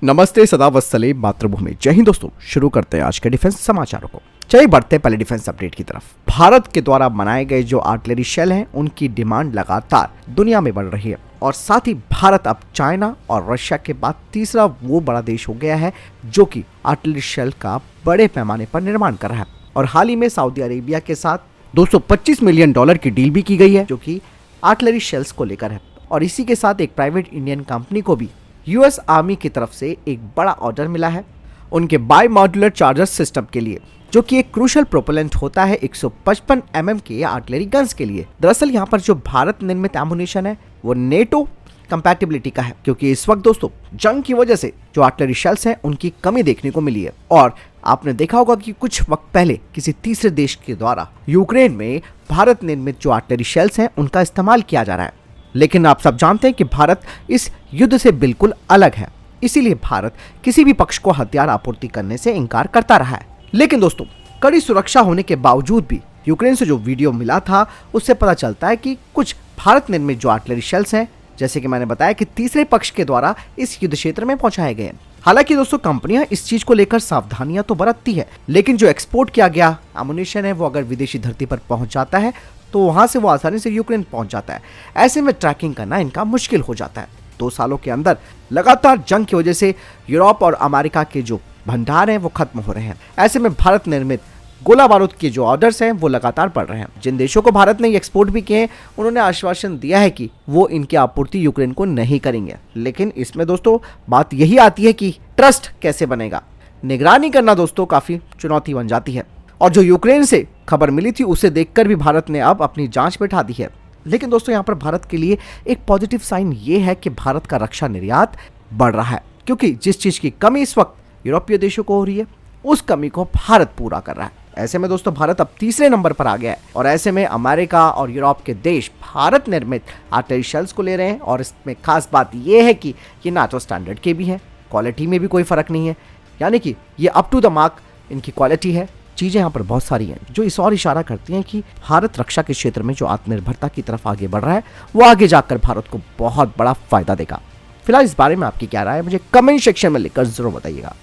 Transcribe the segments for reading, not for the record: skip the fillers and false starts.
नमस्ते, सदा वत्सले मातृभूमि। जय हिंद दोस्तों, शुरू करते हैं आज के डिफेंस समाचारों को। चलिए बढ़ते हैं पहले डिफेंस अपडेट की तरफ। भारत के द्वारा बनाए गए जो आर्टिलरी शेल हैं उनकी डिमांड लगातार दुनिया में बढ़ रही है और साथ ही भारत अब चाइना और रशिया के बाद तीसरा वो बड़ा देश हो गया है जो कि आर्टिलरी शेल का बड़े पैमाने पर निर्माण कर रहा है। और हाल ही में सऊदी अरेबिया के साथ $225 मिलियन की डील भी की गई है जो कि आर्टिलरी शेल्स को लेकर है। और इसी के साथ एक प्राइवेट इंडियन कंपनी को भी यूएस आर्मी की तरफ से एक बड़ा ऑर्डर मिला है उनके बाय मॉड्यूलर चार्जर सिस्टम के लिए, जो कि एक क्रूशल प्रोपेलेंट होता है 155 mm के आर्टिलरी गन्स के लिए। दरअसल यहाँ पर जो भारत निर्मित एमुनेशन है वो नेटो कंपैटिबिलिटी का है, क्योंकि इस वक्त दोस्तों जंग की वजह से जो आर्टिलरी शेल्स हैं उनकी कमी देखने को मिली है। और आपने देखा होगा कि कुछ वक्त पहले किसी तीसरे देश के द्वारा यूक्रेन में भारत निर्मित जो आर्टिलरी शेल्स हैं उनका इस्तेमाल किया जा रहा है। लेकिन आप सब जानते हैं कि भारत इस युद्ध से बिल्कुल अलग है, इसीलिए भारत किसी भी पक्ष को हथियार आपूर्ति करने से इनकार करता रहा है। लेकिन दोस्तों कड़ी सुरक्षा होने के बावजूद भी यूक्रेन से जो वीडियो मिला था उससे पता चलता है कि कुछ भारत निर्मित जो आर्टिलरी शेल्स हैं, जैसे कि मैंने बताया कि तीसरे पक्ष के द्वारा इस युद्ध क्षेत्र में पहुंचाए गए हैं। हालांकि दोस्तों कंपनियां इस चीज को लेकर सावधानियां तो बरतती है, लेकिन जो एक्सपोर्ट किया गया एमुनेशन है वो अगर विदेशी धरती पर पहुंच जाता है तो वहां से वो आसानी से यूक्रेन पहुंच जाता है। ऐसे में ट्रैकिंग करना इनका मुश्किल हो जाता है। 2 सालों के अंदर लगातार जंग की वजह से यूरोप और अमेरिका के जो भंडार हैं वो खत्म हो रहे हैं। ऐसे में भारत निर्मित गोला बारूद के जो ऑर्डर्स हैं वो लगातार बढ़ रहे हैं। जिन देशों को भारत ने एक्सपोर्ट भी किए हैं उन्होंने आश्वासन दिया है कि वो इनकी आपूर्ति यूक्रेन को नहीं करेंगे। लेकिन इसमें दोस्तों बात यही आती है कि ट्रस्ट कैसे बनेगा। निगरानी करना दोस्तों काफी चुनौती बन जाती है। और जो यूक्रेन से खबर मिली थी उसे देखकर भी भारत ने अब अपनी जांच बैठा दी है। लेकिन दोस्तों यहाँ पर भारत के लिए एक पॉजिटिव साइन ये है कि भारत का रक्षा निर्यात बढ़ रहा है, क्योंकि जिस चीज की कमी इस वक्त यूरोपीय देशों को हो रही है उस कमी को भारत पूरा कर रहा है। ऐसे में दोस्तों भारत अब तीसरे नंबर पर आ गया है और ऐसे में अमेरिका और यूरोप के देश भारत निर्मित आर्टिलरी शेल्स को ले रहे हैं। और इसमें खास बात यह है कि ये नाटो स्टैंडर्ड के भी हैं, क्वालिटी में भी कोई फर्क नहीं है, यानी कि ये अप टू द मार्क इनकी क्वालिटी है। चीजें यहाँ पर बहुत सारी हैं जो इस और इशारा करती हैं कि भारत रक्षा के क्षेत्र में जो आत्मनिर्भरता की तरफ आगे बढ़ रहा है वो आगे जाकर भारत को बहुत बड़ा फायदा देगा। फिलहाल इस बारे में आपकी क्या राय है मुझे कमेंट सेक्शन में लिखकर जरूर बताइएगा।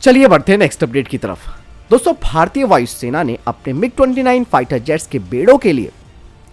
चलिए बढ़ते हैं नेक्स्ट अपडेट की तरफ। दोस्तों भारतीय वायुसेना ने अपने MiG-29 फाइटर जेट्स के बेड़ों के लिए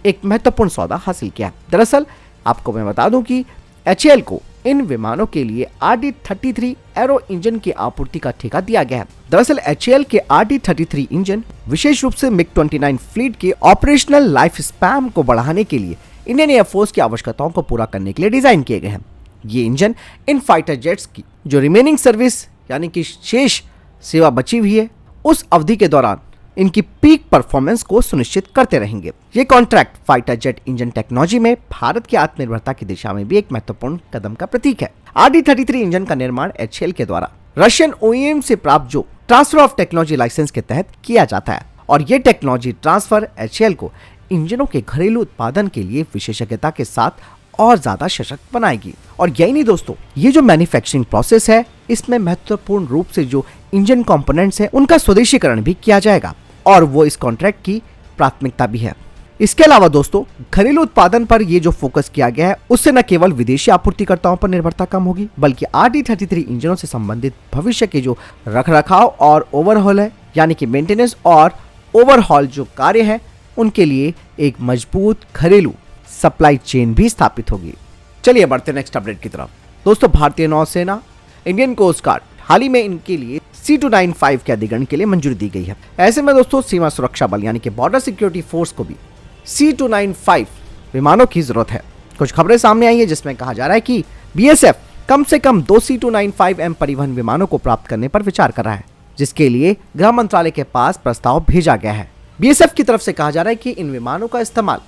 एक महत्वपूर्ण सौदा हासिल किया है। दरअसल आपको मैं बता दूं कि HAL को इन विमानों के लिए RD-33 एरो इंजन की आपूर्ति का ठेका दिया गया है। दरअसल HAL के RD-33 इंजन विशेष रूप से MiG-29 फ्लीट के ऑपरेशनल लाइफ स्पैन को बढ़ाने के लिए इंडियन एयरफोर्स की आवश्यकताओं को पूरा करने के लिए डिजाइन किए गए हैं। ये इंजन इन फाइटर जेट्स की जो रिमेनिंग सर्विस यानी कि शेष सेवा बची हुई है उस अवधि के दौरान इनकी पीक परफॉर्मेंस को सुनिश्चित करते रहेंगे। ये contract fighter jet engine technology में भारत की आत्मनिर्भरता की दिशा में भी एक महत्वपूर्ण कदम का प्रतीक है। RD-33 इंजन का निर्माण HAL के द्वारा रशियन OEM से प्राप्त जो ट्रांसफर ऑफ टेक्नोलॉजी लाइसेंस के तहत किया जाता है और ये टेक्नोलॉजी ट्रांसफर HAL को इंजनों के घरेलू उत्पादन के लिए विशेषज्ञता के साथ और ज्यादा सशक्त बनाएगी। और यही नहीं दोस्तों, ये जो मैन्युफैक्चरिंग प्रोसेस है इसमें महत्वपूर्ण रूप से जो इंजन कंपोनेंट्स हैं उनका स्वदेशीकरण भी किया जाएगा और वो इस कॉन्ट्रैक्ट की प्राथमिकता भी है। इसके अलावा दोस्तों घरेलू उत्पादन पर ये जो फोकस किया गया है उससे न केवल विदेशी आपूर्तिकर्ताओं पर निर्भरता कम होगी बल्कि RD-33 इंजनों से संबंधित भविष्य के जो रखरखाव और ओवरहॉल है यानी कि मेंटेनेंस और ओवरहॉल जो कार्य है उनके लिए एक मजबूत घरेलू सप्लाई चेन भी स्थापित होगी। चलिए बढ़ते नेक्स्ट अपडेट की तरफ। दोस्तों भारतीय नौसेना इंडियन कोस्ट गार्ड हाल ही में इनके लिए C-295 के अधिग्रहण के लिए मंजूरी दी गई है। ऐसे में दोस्तों सीमा सुरक्षा बल यानी कि बॉर्डर सिक्योरिटी फोर्स को भी C-295 विमानों की जरूरत है। कुछ खबरें सामने आई है जिसमें कहा जा रहा है कि BSF कम से कम 2 C-295M परिवहन विमानों को प्राप्त करने पर विचार कर रहा है, जिसके लिए गृह मंत्रालय के पास प्रस्ताव भेजा गया है। BSF की तरफ से कहा जा रहा है कि इन विमानों का इस्तेमाल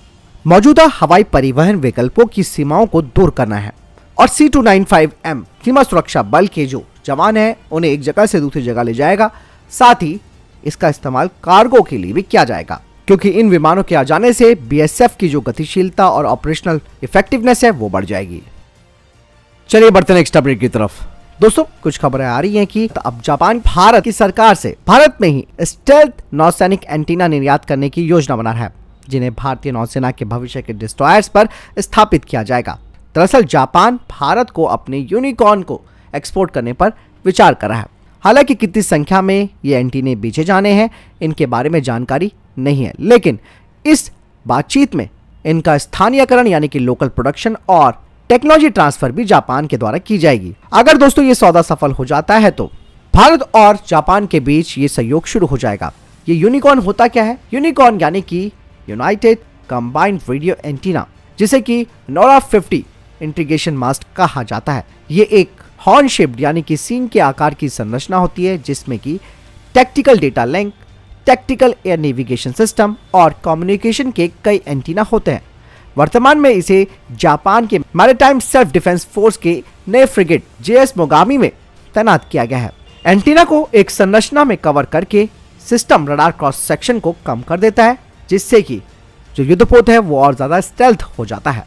मौजूदा हवाई परिवहन विकल्पों की सीमाओं को दूर करना है और C-295M सीमा सुरक्षा बल के जो जवान हैं उन्हें एक जगह से दूसरी जगह ले जाएगा। साथ ही इसका इस्तेमाल कार्गो के लिए भी किया जाएगा, क्योंकि इन विमानों के आ जाने से BSF की जो गतिशीलता और ऑपरेशनल इफेक्टिवनेस है वो बढ़ जाएगी। चलिए बढ़ते नेक्स्ट अपडेट की तरफ। दोस्तों कुछ खबरें आ रही हैं कि अब जापान भारत की सरकार से भारत में ही स्टेल्थ नौसैनिक एंटीना निर्यात करने की योजना बना रहा है, जिन्हें भारतीय नौसेना के भविष्य के डिस्ट्रॉयर्स पर स्थापित किया जाएगा। दरअसल जापान भारत को अपने यूनिकॉर्न को एक्सपोर्ट करने पर विचार कर रहा है। हालांकि कितनी संख्या में ये एंटीने बेचे जाने हैं इनके बारे में जानकारी नहीं है, लेकिन इस बातचीत में इनका स्थानीयकरण यानी कि लोकल प्रोडक्शन और टेक्नोलॉजी ट्रांसफर भी जापान के द्वारा की जाएगी। अगर दोस्तों ये सौदा सफल हो जाता है तो भारत और जापान के बीच ये सहयोग शुरू हो जाएगा। ये यूनिकॉर्न होता क्या है? यूनिकॉर्न यानी कि यूनाइटेड कंबाइंड रेडियो एंटीना, जिसे कि नोरा 50 इंटीग्रेशन मास्ट कहा जाता है। ये एक हॉर्न शेप्ड यानी कि सींग के आकार की संरचना होती है जिसमें कि tactical data link, tactical air navigation system और कम्युनिकेशन के कई एंटीना होते हैं। वर्तमान में इसे जापान के मैरीटाइम सेल्फ डिफेंस फोर्स के नए फ्रिगेट जेएस मोगामी में तैनात किया गया है। एंटीना को एक संरचना में कवर करके सिस्टम रडार क्रॉस सेक्शन को कम कर देता है, जिससे कि जो युद्धपोत है वो और ज्यादा स्टेल्थ हो जाता है।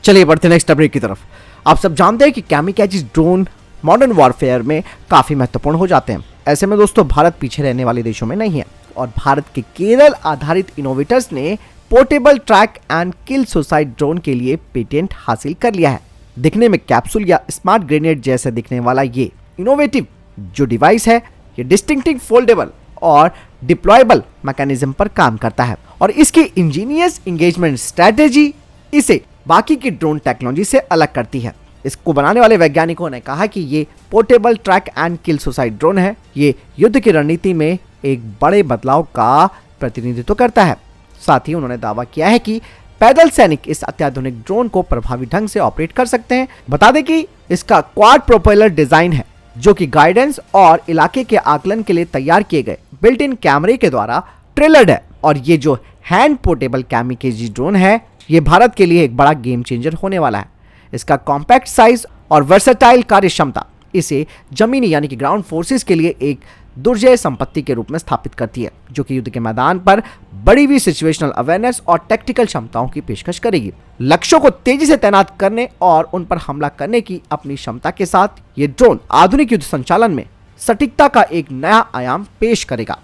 चलिए बढ़ते नेक्स्ट अपडेट की तरफ। आप सब जानते हैं कि कैमिकाजी ड्रोन मॉडर्न वॉरफेयर में काफी महत्वपूर्ण हो जाते हैं। ऐसे में दोस्तों भारत पीछे रहने वाले देशों में नहीं है और भारत के केरल आधारित इनोवेटर्स ने portable track and kill suicide drone के लिए पेटेंट हासिल कर लिया है। दिखने में कैप्सूल या स्मार्ट ग्रेनेड जैसे दिखने वाला ये इनोवेटिव जो डिवाइस है ये डिस्टिंक्टिव फोल्डेबल और डिप्लॉयबल मैकेनिज्म पर काम करता है और इसकी इंजीनियर्स एंगेजमेंट स्ट्रेटेजी इसे बाकी की ड्रोन टेक्नोलॉजी से अलग करती है। इसको बनाने वाले वैज्ञानिकों ने कहा कि ये portable track and kill suicide drone है। ये युद्ध की रणनीति में एक बड़े बदलाव का प्रतिनिधित्व करता है। साथ ही उन्होंने दावा किया है कि पैदल सैनिक इस अत्याधुनिक ड्रोन को प्रभावी ढंग से ऑपरेट कर सकते हैं। बता दें कि इसका क्वाड प्रोपेलर डिजाइन है जो कि गाइडेंस और इलाके के आकलन के लिए तैयार किए गए बिल्ट इन कैमरे के द्वारा ट्रेलर्ड है। और ये जो हैंड पोर्टेबल कैमिकाजी ड्रोन है ये भारत के लिए एक बड़ा गेम चेंजर होने वाला है। इसका कॉम्पैक्ट साइज और वर्सेटाइल कार्य क्षमता इसे जमीनी यानी कि ग्राउंड फोर्सेस के लिए एक दुर्जय संपत्ति के रूप में स्थापित करती है, जो कि युद्ध के मैदान पर बड़ी हुई सिचुएशनल अवेयरनेस और टेक्टिकल क्षमताओं की पेशकश करेगी। लक्ष्यों को तेजी से तैनात करने और उन पर हमला करने की अपनी क्षमता के साथ ये ड्रोन आधुनिक युद्ध संचालन में सटीकता का एक नया आयाम पेश करेगा।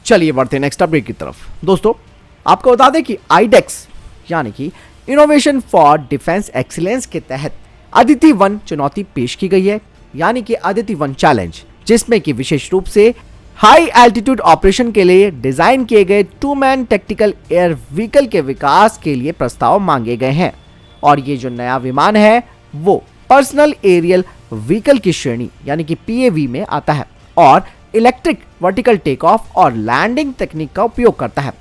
चलिए बढ़ते नेक्स्ट अपडेट की तरफ। दोस्तों आपको बता दें कि आईडेक्स यानी कि इनोवेशन फॉर डिफेंस एक्सीलेंस के तहत अदिति 1 चुनौती पेश की गई है, यानी कि अदिति 1 चैलेंज, जिसमें कि विशेष रूप से हाई एल्टीट्यूड ऑपरेशन के लिए डिजाइन किए गए 2-मैन टैक्टिकल एयर व्हीकल के विकास के लिए प्रस्ताव मांगे गए हैं। और ये जो नया विमान है वो पर्सनल एरियल व्हीकल की श्रेणी यानी कि PAV में आता है और इलेक्ट्रिक वर्टिकल टेक ऑफ और लैंडिंग तकनीक का उपयोग करता है।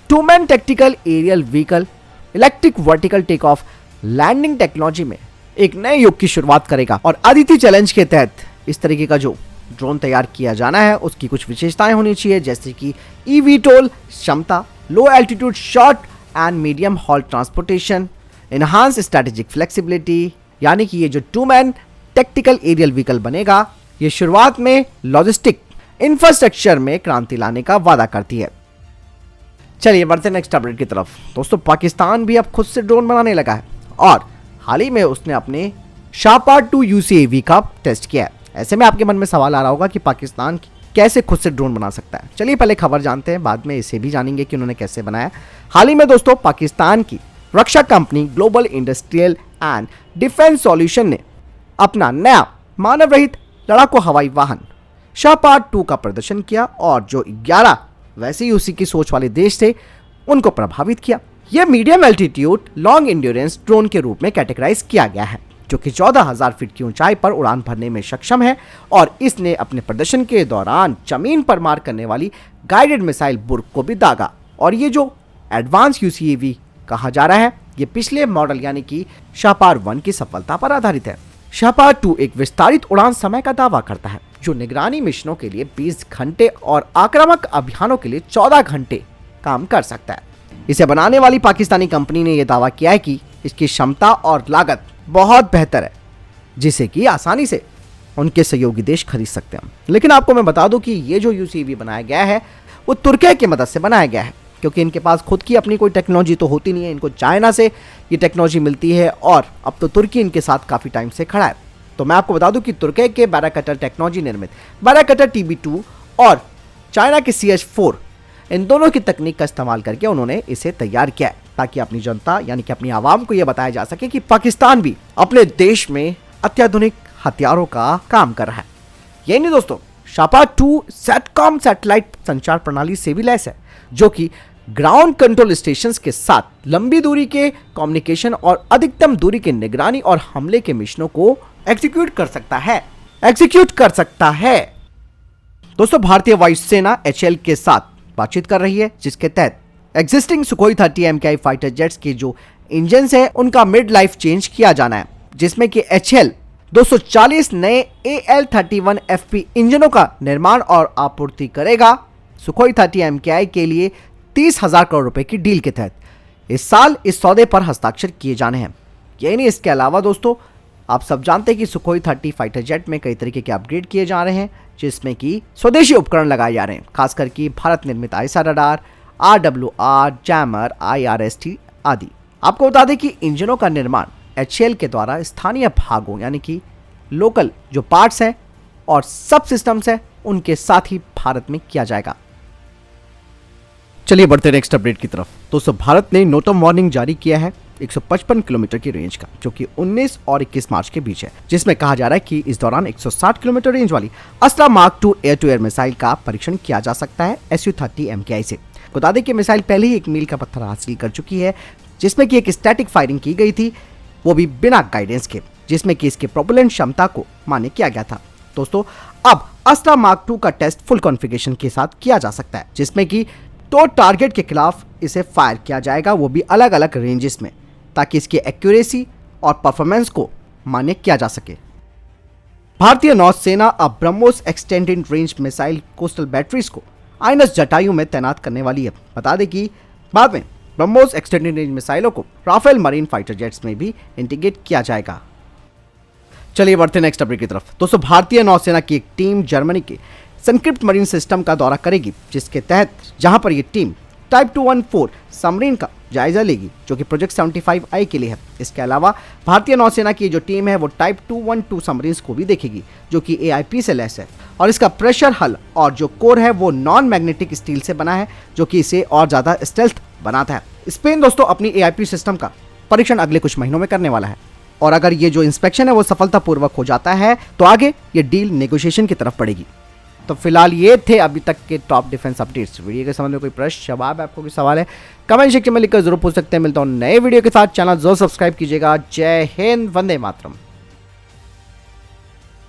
2-मैन tactical aerial vehicle electric vertical take off landing technology में एक नए युग की शुरुआत करेगा और अदिति चैलेंज के तहत इस तरीके का जो ड्रोन तैयार किया जाना है उसकी कुछ विशेषताएं होनी चाहिए, जैसे कि eVTOL क्षमता, लो altitude short and medium hall transportation, enhance strategic flexibility, यानी कि ये जो 2-मैन टैक्टिकल एरियल व्हीकल बनेगा ये शुरुआत में लॉजिस्टिक इंफ्रास्ट्रक्चर में क्रांति लाने का वादा करती है। चलिए बढ़ते नेक्स्ट अपडेट की तरफ। दोस्तों पाकिस्तान भी अब खुद से ड्रोन बनाने लगा है और हाल ही में उसने अपने शाहपार 2 UCAV का टेस्ट किया है। ऐसे में आपके मन में सवाल आ रहा होगा कि पाकिस्तान कैसे खुद से ड्रोन बना सकता है। चलिए पहले खबर जानते हैं, बाद में इसे भी जानेंगे कि उन्होंने कैसे बनाया। हाल ही में दोस्तों पाकिस्तान की रक्षा company global industrial and defence solution ने अपना नया मानव रहित लड़ाकू हवाई वाहन शाहपार 2 का प्रदर्शन किया और जो 11 वैसे ही उसी की सोच वाले देश थे उनको प्रभावित किया। यह medium altitude long endurance drone के रूप में कैटेगराइज किया गया है, जो कि 14,000 फीट की ऊंचाई पर उड़ान भरने में सक्षम है और इसने अपने प्रदर्शन के दौरान जमीन पर मार करने वाली गाइडेड मिसाइल बुर्ग को भी दागा। और ये जो एडवांस UCAV कहा जा रहा है ये पिछले मॉडल यानी कि शाहपार 1 की सफलता पर आधारित है। शाहपार 2 एक विस्तारित उड़ान समय का दावा करता है जो निगरानी मिशनों के लिए 20 घंटे और आक्रामक अभियानों के लिए 14 घंटे काम कर सकता है। इसे बनाने वाली पाकिस्तानी कंपनी ने यह दावा किया है कि इसकी क्षमता और लागत बहुत बेहतर है, जिसे कि आसानी से उनके सहयोगी देश खरीद सकते हैं। लेकिन आपको मैं बता दूं कि ये जो UCAV बनाया गया है वो तुर्की की मदद से बनाया गया है, क्योंकि इनके पास खुद की अपनी कोई टेक्नोलॉजी तो होती नहीं है। इनको चाइना से ये टेक्नोलॉजी मिलती है और अब तो तुर्की इनके साथ काफ़ी टाइम से खड़ा है। तो मैं आपको बता दूं कि तुर्की के बैराकटर टेक्नोलॉजी निर्मित बैराकटर TB2 और चाइना के CH-4 इन दोनों की तकनीक का इस्तेमाल करके उन्होंने इसे तैयार किया है, ताकि अपनी जनता यानी कि अपनी आवाम को यह बताया जा सके कि पाकिस्तान भी अपने देश में अत्याधुनिक हथियारों का काम कर रहा है। यही नहीं दोस्तों, शापा 2 सैटकॉम सैटेलाइट संचार प्रणाली से भी लैस है, जो कि ग्राउंड कंट्रोल स्टेशंस के साथ लंबी दूरी के कम्युनिकेशन और अधिकतम दूरी की निगरानी और हमले के मिशनों को एग्जीक्यूट कर सकता है। दोस्तों, भारतीय वायुसेना HAL के साथ बातचीत कर रही है, जिसके तहत existing Sukhoi 30 MKI fighter jets के जो इंजन है उनका मिड लाइफ चेंज किया जाना है, जिसमें कि HAL 240 नए AL-31 FP इंजनों का निर्माण और आपूर्ति करेगा। सुखोई 30 MKI के लिए 30,000 करोड़ रुपए की डील के तहत इस साल इस सौदे पर हस्ताक्षर किए जाने हैं। यही नहीं, इसके अलावा दोस्तों आप सब जानते हैं कि सुखोई 30 फाइटर जेट में कई तरीके के अपग्रेड किए जा रहे हैं, जिसमें कि स्वदेशी उपकरण लगाए जा रहे हैं, खासकर कि भारत निर्मित I saw radar, RWR, jammer, IRST आदि। आपको बता दें कि इंजनों का निर्माण HAL के द्वारा स्थानीय भागों यानी कि लोकल जो पार्ट्स हैं और सब सिस्टम्स हैं उनके साथ ही भारत में किया जाएगा। चलिए बढ़ते नेक्स्ट अपडेट की तरफ। दोस्तों, भारत ने नोटम वार्निंग जारी किया है 155 किलोमीटर की रेंज का, जो कि 19 और 21 मार्च के बीच है, जिसमें कहा जा रहा है कि इस दौरान 160 किलोमीटर रेंज वाली Astra mark 2 air to air missile का परीक्षण किया जा सकता है Su-30 MKI से। बता दें कि मिसाइल पहले ही 1 मील का पत्थर हासिल कर चुकी है, जिसमें कि एक स्टैटिक फायरिंग की गई थी, वो भी बिना गाइडेंस के, जिसमें कि इसके प्रोपेलेंट क्षमता को मान्य किया गया था। दोस्तों, अब अस्त्रा मार्क 2 का टेस्ट फुल कॉन्फ़िगरेशन के साथ किया जा सकता है, जिसमें कि तो टारगेट के खिलाफ इसे फायर किया जाएगा, वो भी अलग अलग रेंजेस में, ताकि इसकी एक्यूरेसी और परफॉर्मेंस को मान्य किया जा सके। भारतीय नौसेना अब BrahMos extended range missile coastal batteries को INS जटायु में तैनात करने वाली है। बता दें कि बाद में ब्रह्मोस एक्सटेंडेड रेंज मिसाइलों को राफेल मरीन फाइटर जेट्स में भी इंटीग्रेट किया जाएगा। चलिए बढ़ते नेक्स्ट अपडेट की तरफ। दोस्तों, भारतीय नौसेना की एक टीम जर्मनी के संक्रिप्ट मरीन सिस्टम का दौरा करेगी, जिसके तहत जहां पर यह टीम टाइप 214 सबमरीन का जायजा लेगी, जो कि प्रोजेक्ट 75I के लिए है। इसके अलावा भारतीय नौसेना की जो टीम है वो टाइप 212 सबमरीन्स को भी देखेगी, जो कि AIP से लैस है, और इसका प्रेशर हल और जो कोर है वो नॉन मैग्नेटिक स्टील से बना है, जो कि इसे और ज्यादा स्टेल्थ बनाता है। स्पेन दोस्तों अपनी AIP सिस्टम का परीक्षण अगले कुछ महीनों में करने वाला है, और अगर ये जो इंस्पेक्शन है वो सफलतापूर्वक हो जाता है तो आगे ये डील नेगोशिएशन की तरफ बढ़ेगी। तो फिलहाल ये थे अभी तक के टॉप डिफेंस अपडेट्स। वीडियो के संबंध में कोई प्रश्न जवाब आपको कोई सवाल है, कमेंट सेक्शन में लिखकर जरूर पूछ सकते हैं। मिलता हूं नए वीडियो के साथ, चैनल जरूर सब्सक्राइब कीजिएगा। जय हिंद, वंदे मातरम।